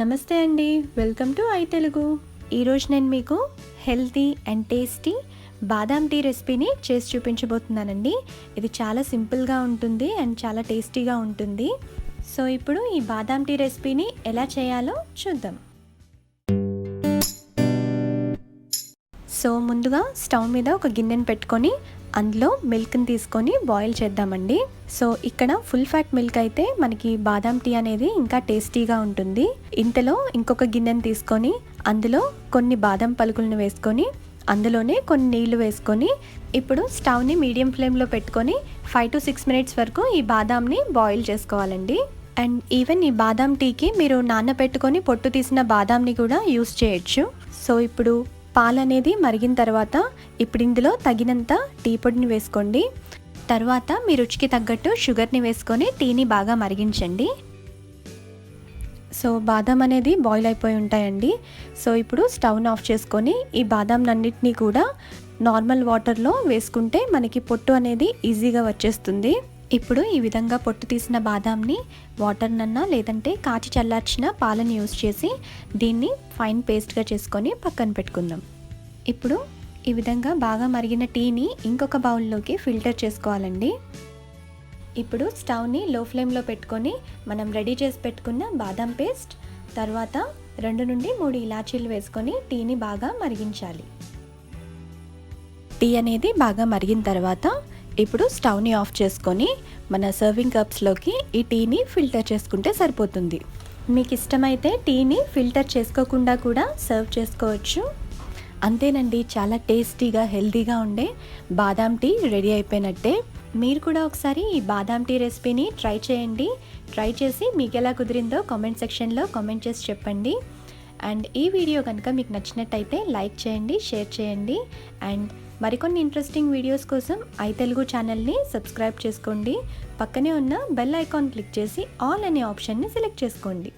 నమస్తే అండి, welcome to iTelugu. ఈరోజు నేను మీకు healthy and tasty badam tea రెసిపీని చేసి చూపించబోతున్నానండి. ఇది చాలా సింపుల్గా ఉంటుంది అండ్ చాలా టేస్టీగా ఉంటుంది. సో ఇప్పుడు ఈ బాదాం టీ రెసిపీని ఎలా చేయాలో చూద్దాం. సో ముందుగా స్టవ్ మీద ఒక గిన్నెని పెట్టుకొని అందులో మిల్క్ని తీసుకొని బాయిల్ చేద్దామండి. సో ఇక్కడ ఫుల్ ఫ్యాట్ మిల్క్ అయితే మనకి బాదాం టీ అనేది ఇంకా టేస్టీగా ఉంటుంది. ఇంతలో ఇంకొక గిన్నెని తీసుకొని అందులో కొన్ని బాదం పలుకులను వేసుకొని అందులోనే కొన్ని నీళ్లు వేసుకొని ఇప్పుడు స్టవ్ని మీడియం ఫ్లేమ్లో పెట్టుకొని 5 to 6 minutes వరకు ఈ బాదాంని బాయిల్ చేసుకోవాలండి. అండ్ ఈవెన్ ఈ బాదాం టీకి మీరు నానబెట్టుకొని పొట్టు తీసిన బాదాంని కూడా యూస్ చేయొచ్చు. సో ఇప్పుడు పాలు అనేది మరిగిన తర్వాత ఇప్పుడు ఇందులో తగినంత టీ పొడిని వేసుకోండి. తర్వాత మీ రుచికి తగ్గట్టు షుగర్ని వేసుకొని టీని బాగా మరిగించండి. సో బాదాం అనేది బాయిల్ అయిపోయి ఉంటాయండి. సో ఇప్పుడు స్టవ్ని ఆఫ్ చేసుకొని ఈ బాదాంలన్నిటినీ కూడా నార్మల్ వాటర్లో వేసుకుంటే మనకి పొట్టు అనేది ఈజీగా వచ్చేస్తుంది. ఇప్పుడు ఈ విధంగా పొట్టు తీసిన బాదాంని వాటర్నన్నా లేదంటే కాచి చల్లార్చిన పాలను యూస్ చేసి దీన్ని ఫైన్ పేస్ట్గా చేసుకొని పక్కన పెట్టుకుందాం. ఇప్పుడు ఈ విధంగా బాగా మరిగిన టీని ఇంకొక బౌల్లోకి ఫిల్టర్ చేసుకోవాలండి. ఇప్పుడు స్టవ్ని లో ఫ్లేమ్లో పెట్టుకొని మనం రెడీ చేసి పెట్టుకున్న బాదాం పేస్ట్, తర్వాత 2 నుండి 3 ఇలాచీలు వేసుకొని టీని బాగా మరిగించాలి. టీ అనేది బాగా మరిగిన తర్వాత ఇప్పుడు స్టవ్ని ఆఫ్ చేసుకొని మన సర్వింగ్ కప్స్లోకి ఈ టీని ఫిల్టర్ చేసుకుంటే సరిపోతుంది. మీకు ఇష్టమైతే టీని ఫిల్టర్ చేసుకోకుండా కూడా సర్వ్ చేసుకోవచ్చు. అంతేనండి, చాలా టేస్టీగా హెల్తీగా ఉండే బాదాం టీ రెడీ అయిపోయినట్టే. మీరు కూడా ఒకసారి ఈ బాదాం టీ రెసిపీని ట్రై చేయండి. ట్రై చేసి మీకు ఎలా కుదిరిందో కామెంట్ సెక్షన్లో కామెంట్ చేసి చెప్పండి. అండ్ ఈ వీడియో కనుక మీకు నచ్చినట్టయితే లైక్ చేయండి, షేర్ చేయండి. అండ్ మరికొన్ని ఇంట్రెస్టింగ్ వీడియోస్ కోసం iTelugu ఛానల్ని సబ్స్క్రైబ్ చేసుకోండి. పక్కనే ఉన్న బెల్ ఐకాన్ క్లిక్ చేసి ఆల్ అనే ఆప్షన్ని సెలెక్ట్ చేసుకోండి.